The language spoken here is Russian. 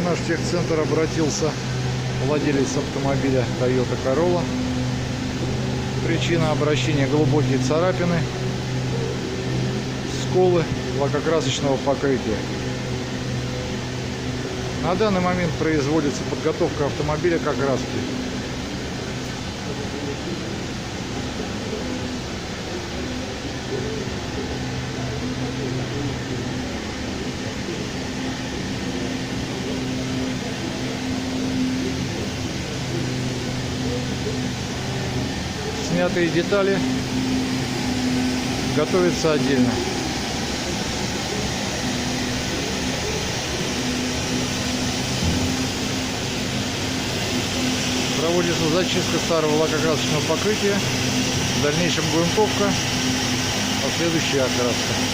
наш техцентр обратился владелец автомобиля Toyota Corolla. Причина обращения: глубокие царапины, сколы лакокрасочного покрытия. На данный момент производится подготовка автомобиля к окраске. Снятые детали готовятся отдельно. Проводится зачистка старого лакокрасочного покрытия, в дальнейшем грунтовка, последующая окраска.